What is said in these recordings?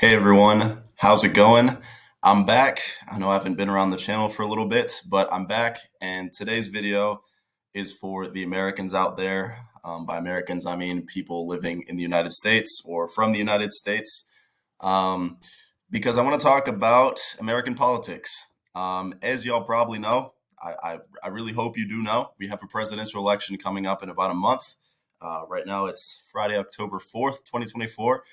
Hey everyone, how's it going? I'm back. I know I haven't been around the channel for a little bit, but I'm back, and today's video is for the Americans out there. By Americans, I mean people living in the United States or from the United States, um, because I want to talk about American politics. As y'all probably know, I really hope you do know, we have a presidential election coming up in about a month. Right now, it's Friday, October 4th, 2024.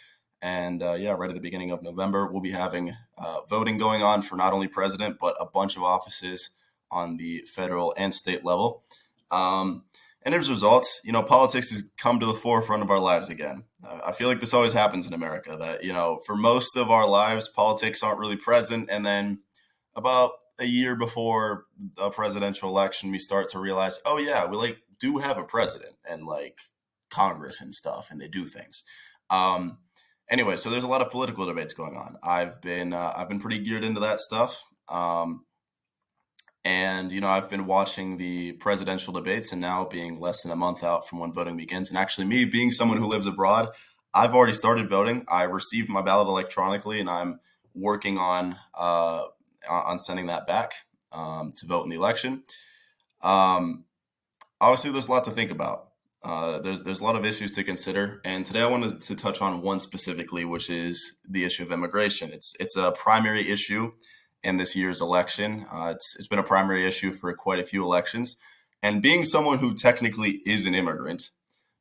And yeah, right at the beginning of November, we'll be having voting going on for not only president, but a bunch of offices on the federal and state level. Um, and as a result, politics has come to the forefront of our lives again. I feel like this always happens in America that, for most of our lives, politics aren't really present. And then about a year before a presidential election, we start to realize, oh, yeah, we do have a president and Congress and stuff, and they do things. Um, Anyway, so there's a lot of political debates going on. I've been pretty geared into that stuff, and I've been watching the presidential debates, and now being less than a month out from when voting begins, and actually me being someone who lives abroad, I've already started voting. I received my ballot electronically, and I'm working on sending that back to vote in the election. Um, Obviously, there's a lot to think about. There's a lot of issues to consider, and today I wanted to touch on one specifically, which is the issue of immigration. It's a primary issue in this year's election. It's been a primary issue for quite a few elections, and being someone who technically is an immigrant,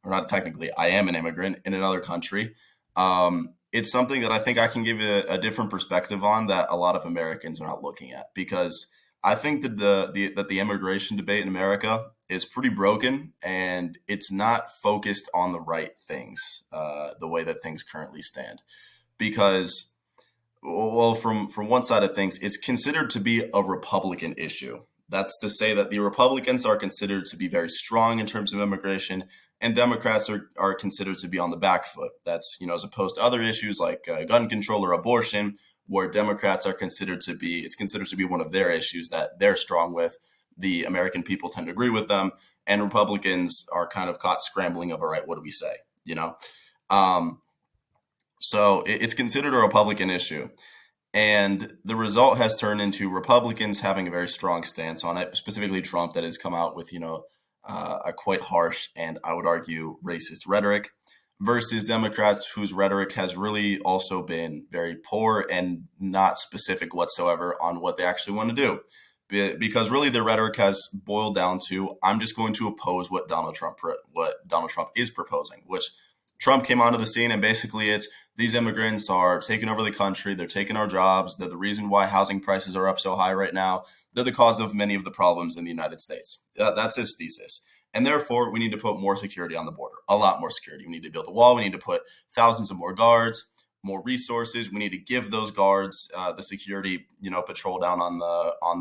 or not technically, I am an immigrant in another country. It's something that I think I can give a different perspective on that a lot of Americans are not looking at, because I think that the immigration debate in America is pretty broken, and it's not focused on the right things, the way that things currently stand. Because, well, from one side of things, it's considered to be a Republican issue. That's to say that the Republicans are considered to be very strong in terms of immigration, and Democrats are considered to be on the back foot. That's, as opposed to other issues like gun control or abortion, where Democrats are considered to be one of their issues that they're strong with. The American people tend to agree with them, and Republicans are kind of caught scrambling of, all right, what do we say? You know, um, so it's considered a Republican issue. And the result has turned into Republicans having a very strong stance on it, specifically Trump, that has come out with, a quite harsh and, I would argue, racist rhetoric, versus Democrats whose rhetoric has really also been very poor and not specific whatsoever on what they actually want to do. Because really their rhetoric has boiled down to, I'm just going to oppose what Donald Trump is proposing, which Trump came onto the scene, and basically it's, these immigrants are taking over the country. They're taking our jobs. They're the reason why housing prices are up so high right now. They're the cause of many of the problems in the United States. That's his thesis. And therefore, we need to put more security on the border, a lot more security. We need to build a wall. We need to put thousands of more guards, more resources. We need to give those guards the security, patrol down on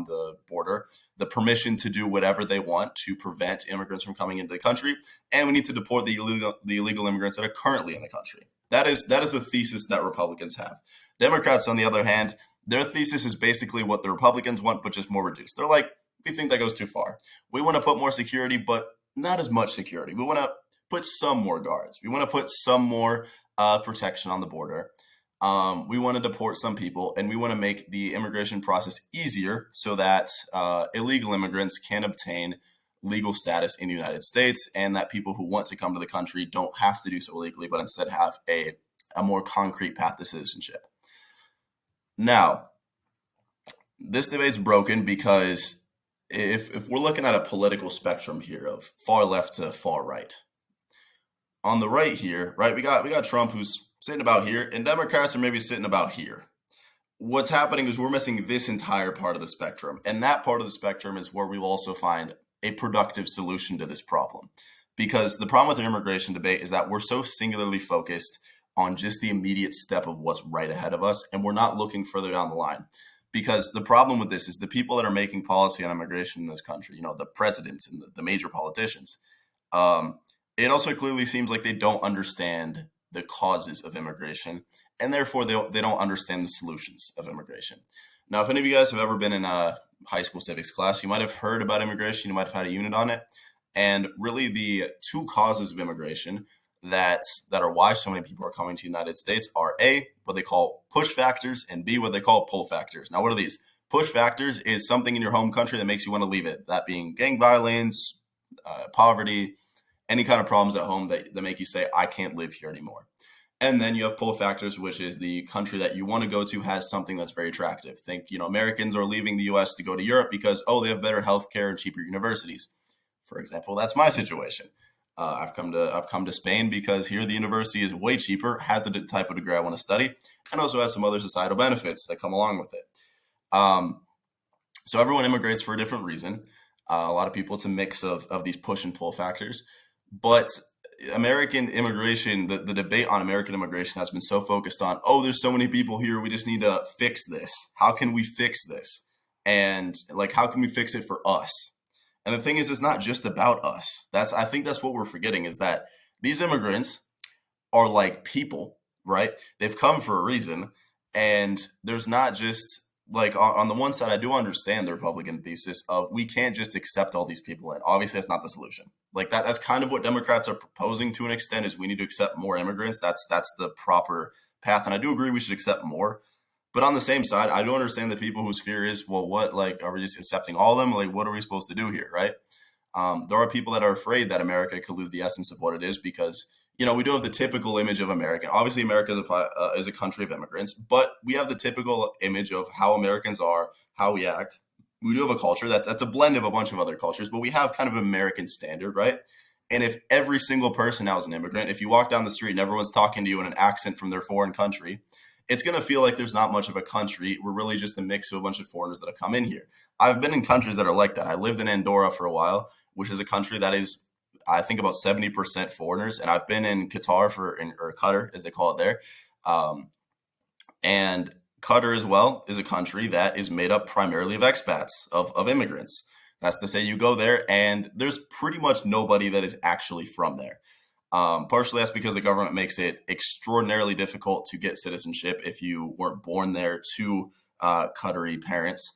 the border, the permission to do whatever they want to prevent immigrants from coming into the country, and we need to deport the illegal immigrants that are currently in the country. That is a thesis that Republicans have. Democrats, on the other hand, their thesis is basically what the Republicans want, but just more reduced. They're like, we think that goes too far. We want to put more security, but not as much security. We want to put some more guards. We want to put some more protection on the border. We want to deport some people, and we want to make the immigration process easier so that illegal immigrants can obtain legal status in the United States, and that people who want to come to the country don't have to do so illegally, but instead have a more concrete path to citizenship. Now, this debate's broken because if we're looking at a political spectrum here of far left to far right, on the right here, right, we got Trump, who's sitting about here, and Democrats are maybe sitting about here. What's happening is we're missing this entire part of the spectrum, and that part of the spectrum is where we will also find a productive solution to this problem. Because the problem with the immigration debate is that we're so singularly focused on just the immediate step of what's right ahead of us, and we're not looking further down the line. Because the problem with this is the people that are making policy on immigration in this country, the presidents and the major politicians, um, it also clearly seems like they don't understand the causes of immigration, and therefore they don't understand the solutions of immigration. Now, if any of you guys have ever been in a high school civics class, you might have heard about immigration. You might have had a unit on it. And really, the two causes of immigration that are why so many people are coming to the United States are A, what they call push factors, and B, what they call pull factors. Now, what are these? Push factors is something in your home country that makes you want to leave it. That being gang violence, poverty, any kind of problems at home that make you say, I can't live here anymore. And then you have pull factors, which is the country that you want to go to has something that's very attractive. Think, Americans are leaving the US to go to Europe because, they have better healthcare and cheaper universities. For example, that's my situation. I've come to Spain because here the university is way cheaper, has the type of degree I want to study, and also has some other societal benefits that come along with it. So everyone immigrates for a different reason. A lot of people, it's a mix of these push and pull factors. But American immigration, the debate on American immigration has been so focused on, there's so many people here, we just need to fix this. How can we fix this? And how can we fix it for us? And the thing is, it's not just about us. I think that's what we're forgetting, is that these immigrants are like people, right? They've come for a reason. And there's not just on the one side, I do understand the Republican thesis of we can't just accept all these people in. Obviously, that's not the solution. That's kind of what Democrats are proposing to an extent, is we need to accept more immigrants. That's the proper path. And I do agree we should accept more. But on the same side, I do understand the people whose fear is, well, what, are we just accepting all of them? What are we supposed to do here, right? There are people that are afraid that America could lose the essence of what it is because, we do have the typical image of American. Obviously, America is a country of immigrants, but we have the typical image of how Americans are, how we act. We do have a culture that's a blend of a bunch of other cultures, but we have kind of an American standard, right? And if every single person now is an immigrant, if you walk down the street and everyone's talking to you in an accent from their foreign country, it's going to feel like there's not much of a country. We're really just a mix of a bunch of foreigners that have come in here. I've been in countries that are like that. I lived in Andorra for a while, which is a country that is, I think, about 70% foreigners. And I've been in Qatar or Qatar, as they call it there. And Qatar as well is a country that is made up primarily of expats, of immigrants. That's to say you go there and there's pretty much nobody that is actually from there. Partially that's because the government makes it extraordinarily difficult to get citizenship if you weren't born there to Qatari parents.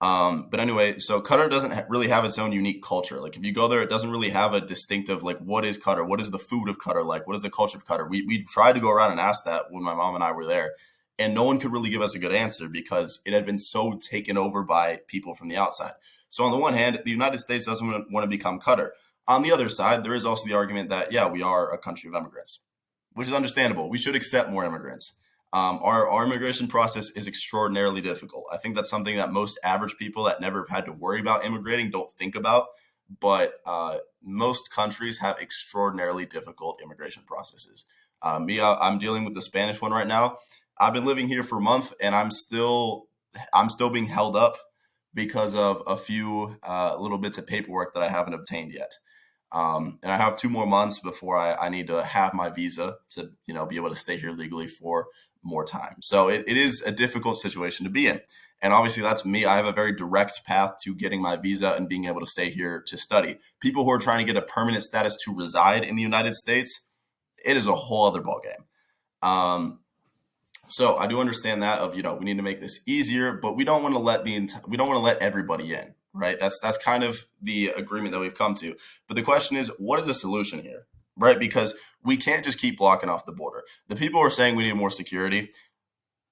But anyway, so Qatar doesn't really have its own unique culture. If you go there, it doesn't really have a distinctive, what is Qatar? What is the food of Qatar like? What is the culture of Qatar? We tried to go around and ask that when my mom and I were there, and no one could really give us a good answer because it had been so taken over by people from the outside. So on the one hand, the United States doesn't want to become Qatar. On the other side, there is also the argument that, we are a country of immigrants, which is understandable. We should accept more immigrants. Our immigration process is extraordinarily difficult. I think that's something that most average people that never have had to worry about immigrating don't think about. But most countries have extraordinarily difficult immigration processes. I'm dealing with the Spanish one right now. I've been living here for a month, and I'm still being held up because of a few little bits of paperwork that I haven't obtained yet. And I have 2 more months before I need to have my visa to, be able to stay here legally for more time. So it is a difficult situation to be in. And obviously that's me. I have a very direct path to getting my visa and being able to stay here to study. People who are trying to get a permanent status to reside in the United States, it is a whole other ballgame. So I do understand that we need to make this easier, but we don't want to let everybody in. Right. That's kind of the agreement that we've come to. But the question is, what is the solution here? Right. Because we can't just keep blocking off the border. The people who are saying we need more security,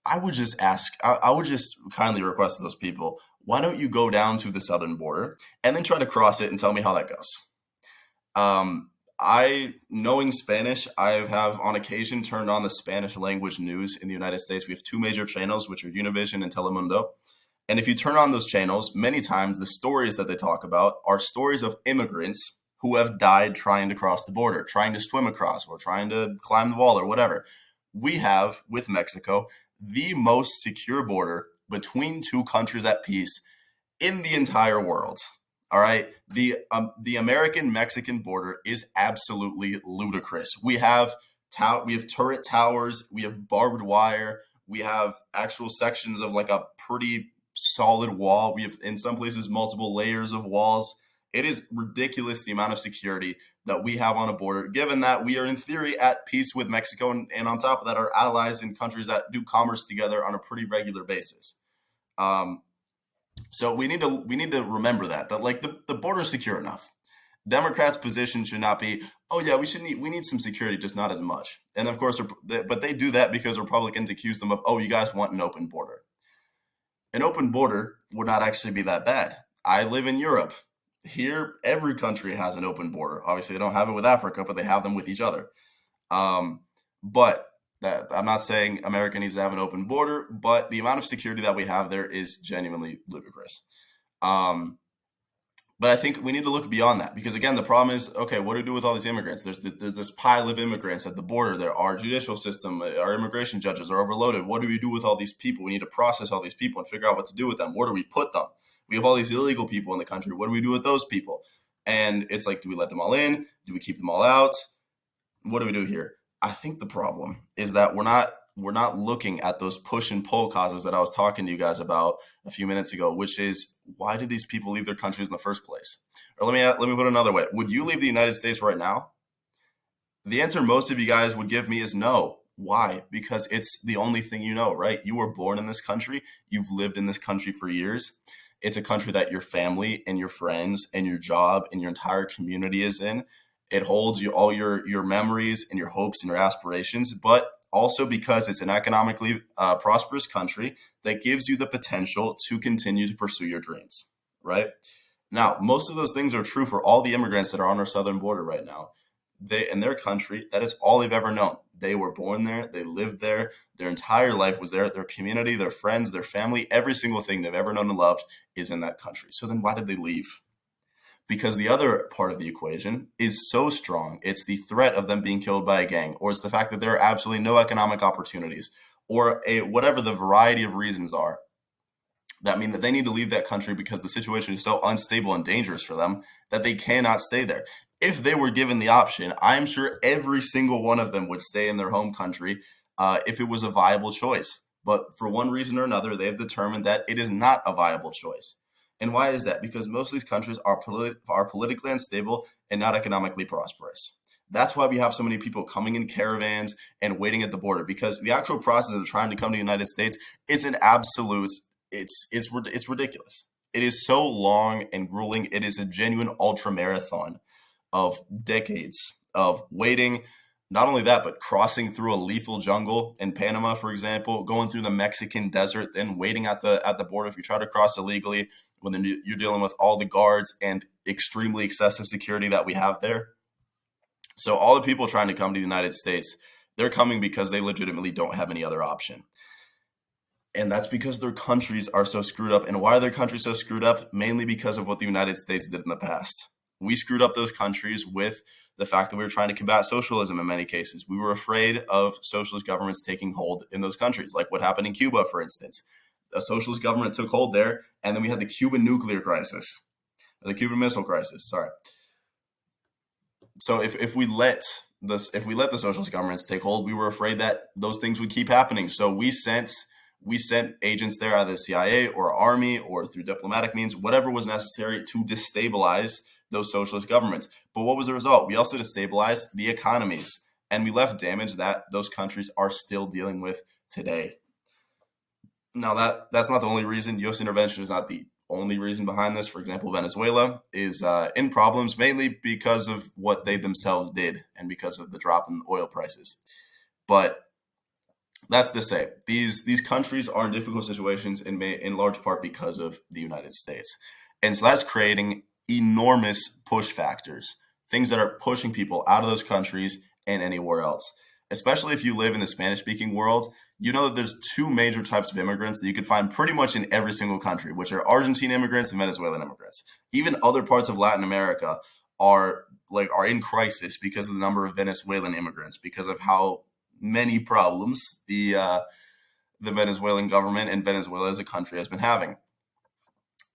I would just kindly request to those people, why don't you go down to the southern border and then try to cross it and tell me how that goes? Knowing Spanish, I have on occasion turned on the Spanish language news in the United States. We have 2 major channels, which are Univision and Telemundo. And if you turn on those channels, many times the stories that they talk about are stories of immigrants who have died trying to cross the border, trying to swim across or trying to climb the wall or whatever. We have, with Mexico, the most secure border between 2 countries at peace in the entire world. All right. The American-Mexican border is absolutely ludicrous. We have turret towers. We have barbed wire. We have actual sections of a pretty solid wall. We have, in some places, multiple layers of walls. It is ridiculous the amount of security that we have on a border, given that we are in theory at peace with Mexico, and on top of that, are allies in countries that do commerce together on a pretty regular basis. So we need to remember that the border is secure enough. Democrats' position should not be, oh yeah, we need some security, just not as much. And of course, but they do that because Republicans accuse them of, oh, you guys want an open border. An open border would not actually be that bad. I live in Europe. Here, every country has an open border. Obviously, they don't have it with Africa, but they have them with each other. Um, but I'm not saying America needs to have an open border, but the amount of security that we have there is genuinely ludicrous. Um, but I think we need to look beyond that because, again, the problem is, okay, what do we do with all these immigrants? There's this pile of immigrants at the border. There, our judicial system, our immigration judges are overloaded. What do we do with all these people? We need to process all these people and figure out what to do with them. Where do we put them? We have all these illegal people in the country. What do we do with those people? And it's like, do we let them all in? Do we keep them all out? What do we do here? I think the problem is that we're not looking at those push and pull causes that I was talking to you guys about a few minutes ago, which is, why did these people leave their countries in the first place? Or let me put it another way. Would you leave the United States right now? The answer most of you guys would give me is no. Why? Because it's the only thing you know, right? You were born in this country. You've lived in this country for years. It's a country that your family and your friends and your job and your entire community is in. It holds you all your memories and your hopes and your aspirations, but also because it's an economically prosperous country that gives you the potential to continue to pursue your dreams, right? Now, most of those things are true for all the immigrants that are on our southern border right now. They, in their country, that is all they've ever known. They were born there, they lived there, their entire life was there, their community, their friends, their family, every single thing they've ever known and loved is in that country. So then why did they leave? Because the other part of the equation is so strong. It's the threat of them being killed by a gang, or it's the fact that there are absolutely no economic opportunities, or whatever the variety of reasons are that mean that they need to leave that country because the situation is so unstable and dangerous for them that they cannot stay there. If they were given the option, I'm sure every single one of them would stay in their home country if it was a viable choice. But for one reason or another, they have determined that it is not a viable choice. And why is that? Because most of these countries are politically unstable and not economically prosperous. That's why we have so many people coming in caravans and waiting at the border, because the actual process of trying to come to the United States is an absolute, it's ridiculous. It is so long and grueling. It is a genuine ultra marathon of decades of waiting. Not only that, but crossing through a lethal jungle in Panama, for example, going through the Mexican desert, then waiting at the border if you try to cross illegally, when then you're dealing with all the guards and extremely excessive security that we have there. So all the people trying to come to the United States, they're coming because they legitimately don't have any other option. And that's because their countries are so screwed up. And why are their countries so screwed up? Mainly because of what the United States did in the past. We screwed up those countries with the fact that we were trying to combat socialism in many cases. We were afraid of socialist governments taking hold in those countries, like what happened in Cuba, for instance. A socialist government took hold there, and then we had the Cuban nuclear crisis, the Cuban Missile Crisis. Sorry. So if we let the socialist governments take hold, we were afraid that those things would keep happening. So we sent agents there, either the CIA or army or through diplomatic means, whatever was necessary to destabilize those socialist governments. But what was the result? We also destabilized the economies, and we left damage that those countries are still dealing with today. Now, that's not the only reason. U.S. intervention is not the only reason behind this. For example, Venezuela is in problems mainly because of what they themselves did and because of the drop in oil prices. But that's to say, these countries are in difficult situations in large part because of the United States. And so that's creating enormous push factors, things that are pushing people out of those countries and anywhere else. Especially if you live in the Spanish-speaking world, you know that there's two major types of immigrants that you could find pretty much in every single country, which are Argentine immigrants and Venezuelan immigrants. Even other parts of Latin America are in crisis because of the number of Venezuelan immigrants, because of how many problems the Venezuelan government and Venezuela as a country has been having.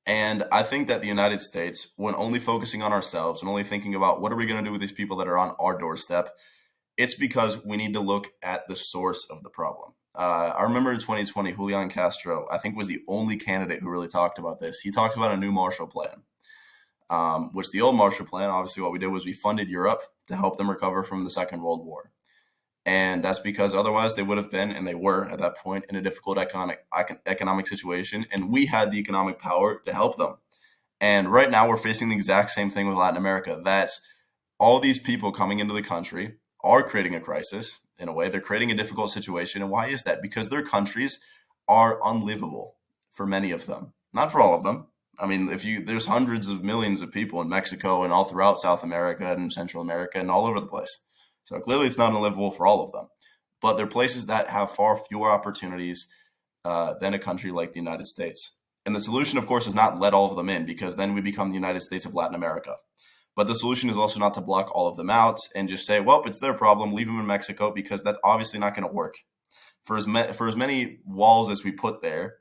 And I think that the United States, when only focusing on ourselves and only thinking about what are we going to do with these people that are on our doorstep, it's because we need to look at the source of the problem. I remember in 2020, Julian Castro, I think, was the only candidate who really talked about this. He talked about a new Marshall Plan, which the old Marshall Plan, obviously what we did was we funded Europe to help them recover from the Second World War. And that's because otherwise they would have been, and they were at that point, in a difficult economic situation. And we had the economic power to help them. And right now we're facing the exact same thing with Latin America. That's all these people coming into the country are creating a crisis in a way. They're creating a difficult situation. And why is that? Because their countries are unlivable for many of them. Not for all of them. I mean, there's hundreds of millions of people in Mexico and all throughout South America and Central America and all over the place. So clearly it's not unlivable for all of them. But there are places that have far fewer opportunities than a country like the United States. And the solution, of course, is not let all of them in, because then we become the United States of Latin America. But the solution is also not to block all of them out and just say, well, it's their problem, leave them in Mexico, because that's obviously not going to work. For as many walls as we put there,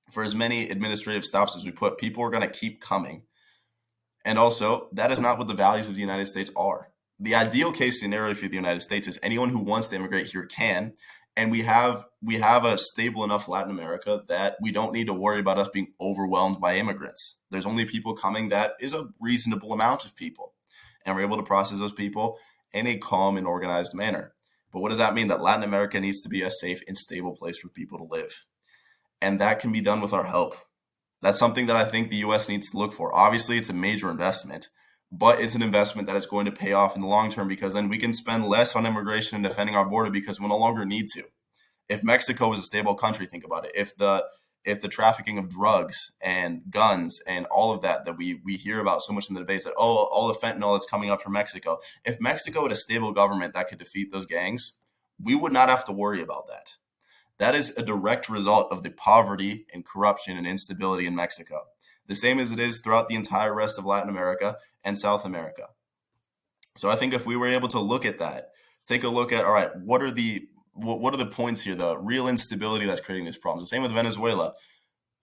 for as many administrative stops as we put, people are going to keep coming. And also, that is not what the values of the United States are. The ideal case scenario for the United States is anyone who wants to immigrate here can, and we have a stable enough Latin America that we don't need to worry about us being overwhelmed by immigrants. There's only people coming that is a reasonable amount of people, and we're able to process those people in a calm and organized manner. But what does that mean? That Latin America needs to be a safe and stable place for people to live. And that can be done with our help. That's something that I think the U.S. needs to look for. Obviously, it's a major investment, but it's an investment that is going to pay off in the long term, because then we can spend less on immigration and defending our border because we no longer need to. If Mexico was a stable country, think about it. If the trafficking of drugs and guns and all of that we hear about so much in the debates, that, all the fentanyl that's coming up from Mexico. If Mexico had a stable government that could defeat those gangs, we would not have to worry about that. That is a direct result of the poverty and corruption and instability in Mexico, the same as it is throughout the entire rest of Latin America and South America. So I think if we were able to look at that, take a look at, all right, what are the points here, the real instability that's creating these problems? The same with Venezuela.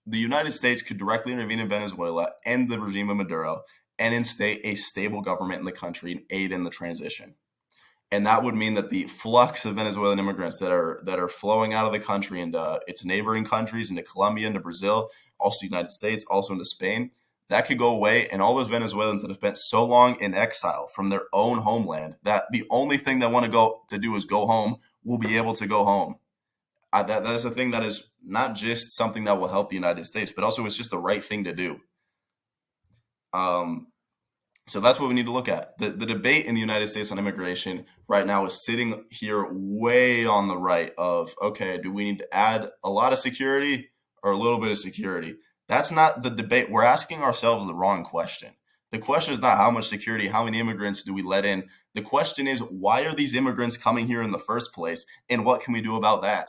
The United States could directly intervene in Venezuela, end the regime of Maduro, and instate a stable government in the country and aid in the transition. And that would mean that the flux of Venezuelan immigrants that are flowing out of the country into its neighboring countries, into Colombia, into Brazil, also the United States, also into Spain, that could go away. And all those Venezuelans that have spent so long in exile from their own homeland that the only thing they want to do is go home, will be able to go home. That is a thing that is not just something that will help the United States, but also it's just the right thing to do. So that's what we need to look at. The debate in the United States on immigration right now is sitting here way on the right of, okay, do we need to add a lot of security or a little bit of security? That's not the debate. We're asking ourselves the wrong question. The question is not how much security, how many immigrants do we let in? The question is, why are these immigrants coming here in the first place, and what can we do about that?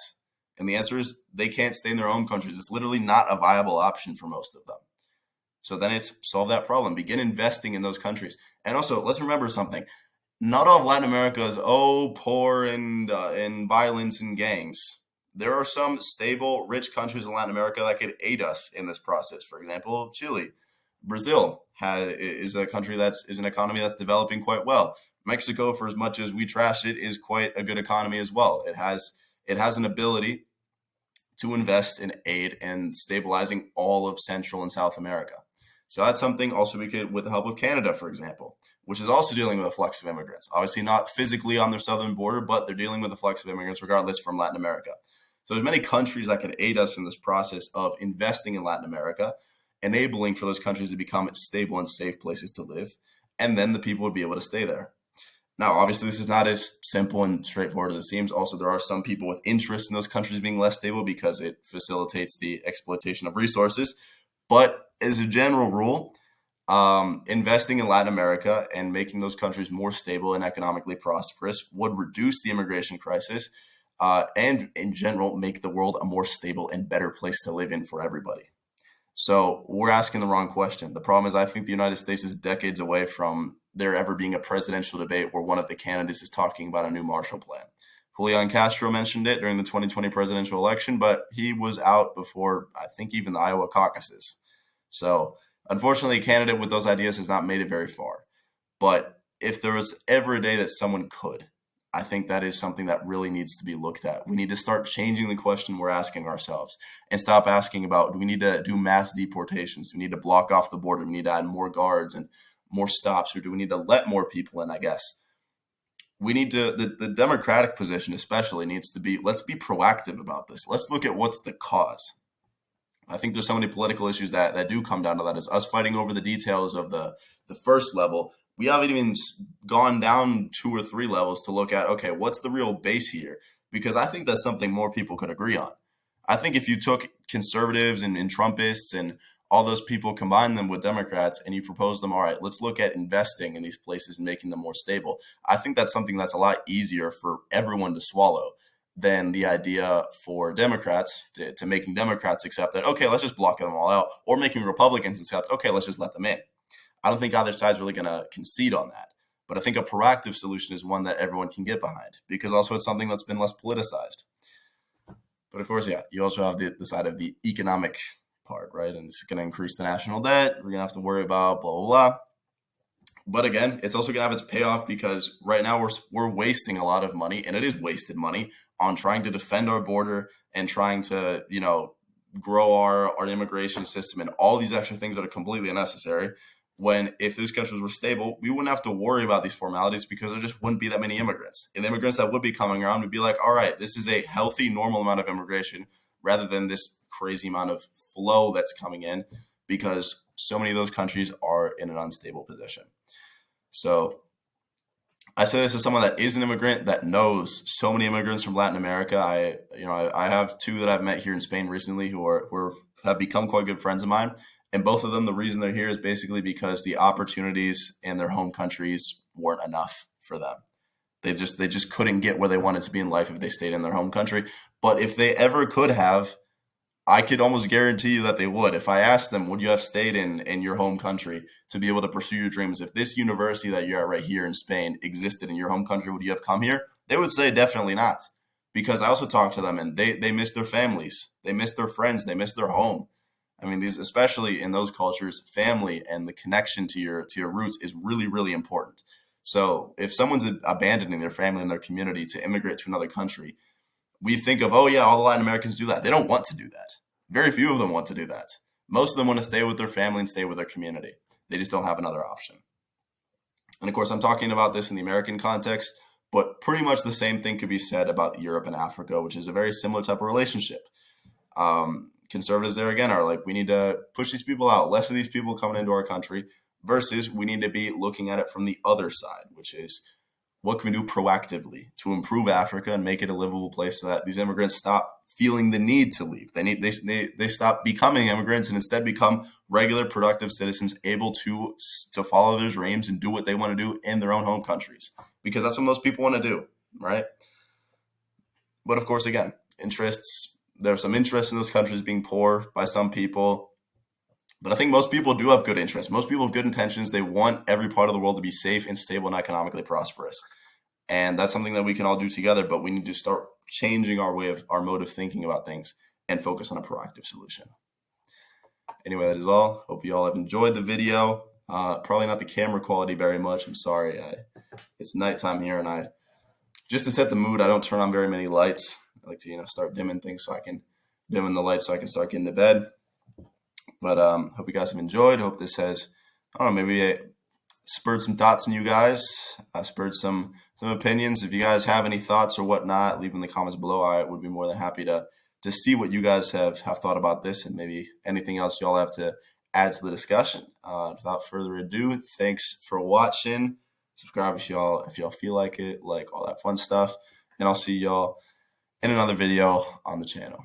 And the answer is they can't stay in their own countries. It's literally not a viable option for most of them. So then it's solve that problem. Begin investing in those countries. And also, let's remember something. Not all of Latin America is, poor and violence and gangs. There are some stable, rich countries in Latin America that could aid us in this process. For example, Chile. Brazil is a country is an economy that's developing quite well. Mexico, for as much as we trash it, is quite a good economy as well. It has an ability to invest in aid and stabilizing all of Central and South America. So that's something also we could, with the help of Canada, for example, which is also dealing with a flux of immigrants. Obviously not physically on their southern border, but they're dealing with a flux of immigrants regardless from Latin America. So there's many countries that could aid us in this process of investing in Latin America, enabling for those countries to become stable and safe places to live, and then the people would be able to stay there. Now, obviously, this is not as simple and straightforward as it seems. Also, there are some people with interest in those countries being less stable because it facilitates the exploitation of resources. But as a general rule, investing in Latin America and making those countries more stable and economically prosperous would reduce the immigration crisis and, in general, make the world a more stable and better place to live in for everybody. So we're asking the wrong question. The problem is I think the United States is decades away from there ever being a presidential debate where one of the candidates is talking about a new Marshall Plan. Julian Castro mentioned it during the 2020 presidential election, but he was out before, I think, even the Iowa caucuses. So unfortunately, a candidate with those ideas has not made it very far. But if there was ever a day that someone could, I think that is something that really needs to be looked at. We need to start changing the question we're asking ourselves and stop asking about, do we need to do mass deportations? Do we need to block off the border? Do we need to add more guards and more stops? Or do we need to let more people in, I guess? We need to, the Democratic position especially needs to be, let's be proactive about this. Let's look at what's the cause. I think there's so many political issues that do come down to that. Is us fighting over the details of the first level. We haven't even gone down 2 or 3 levels to look at, okay, what's the real base here? Because I think that's something more people could agree on. I think if you took conservatives and Trumpists and all those people, combine them with Democrats, and you propose them, all right, let's look at investing in these places and making them more stable. I think that's something that's a lot easier for everyone to swallow than the idea for Democrats to making Democrats accept that, okay, let's just block them all out, or making Republicans accept, okay, let's just let them in. I don't think either side's really going to concede on that. But I think a proactive solution is one that everyone can get behind, because also it's something that's been less politicized. But of course, yeah, you also have the side of the economic part, right? And it's going to increase the national debt. We're going to have to worry about blah, blah, blah. But again, it's also going to have its payoff, because right now we're wasting a lot of money, and it is wasted money, on trying to defend our border and trying to, grow our immigration system and all these extra things that are completely unnecessary. When if those countries were stable, we wouldn't have to worry about these formalities, because there just wouldn't be that many immigrants. And the immigrants that would be coming around would be like, all right, this is a healthy, normal amount of immigration, rather than this crazy amount of flow that's coming in, because so many of those countries are in an unstable position. So I say this as someone that is an immigrant, that knows so many immigrants from Latin America. I have 2 that I've met here in Spain recently who have become quite good friends of mine. And both of them, the reason they're here is basically because the opportunities in their home countries weren't enough for them. They just couldn't get where they wanted to be in life if they stayed in their home country. But if they ever could have, I could almost guarantee you that they would. If I asked them, would you have stayed in your home country to be able to pursue your dreams? If this university that you're at right here in Spain existed in your home country, would you have come here? They would say definitely not. Because I also talked to them, and they miss their families. They miss their friends. They miss their home. I mean, these, especially in those cultures, family and the connection to your roots is really, really important. So if someone's abandoning their family and their community to immigrate to another country, we think of, oh yeah, all the Latin Americans do that. They don't want to do that. Very few of them want to do that. Most of them want to stay with their family and stay with their community. They just don't have another option. And of course, I'm talking about this in the American context, but pretty much the same thing could be said about Europe and Africa, which is a very similar type of relationship. Conservatives there again are like, we need to push these people out, less of these people coming into our country, versus we need to be looking at it from the other side, which is, what can we do proactively to improve Africa and make it a livable place, so that these immigrants stop feeling the need to leave? They stop becoming immigrants and instead become regular, productive citizens, able to follow their dreams and do what they want to do in their own home countries, because that's what most people want to do, right? But of course, again, interests. There's some interest in those countries being poor by some people. But I think most people do have good interests. Most people have good intentions. They want every part of the world to be safe and stable and economically prosperous. And that's something that we can all do together, but we need to start changing our mode of thinking about things and focus on a proactive solution. Anyway, that is all. Hope you all have enjoyed the video. Probably not the camera quality very much. I'm sorry. It's nighttime here, and just to set the mood, I don't turn on very many lights. I like to, start dimming things so I can dim in the lights so I can start getting to bed. But hope you guys have enjoyed. Hope this has, I don't know, maybe spurred some thoughts in you guys. Spurred some opinions. If you guys have any thoughts or whatnot, leave them in the comments below. I would be more than happy to see what you guys have thought about this, and maybe anything else y'all have to add to the discussion. Without further ado, thanks for watching. Subscribe if y'all feel like it, like all that fun stuff. And I'll see y'all in another video on the channel.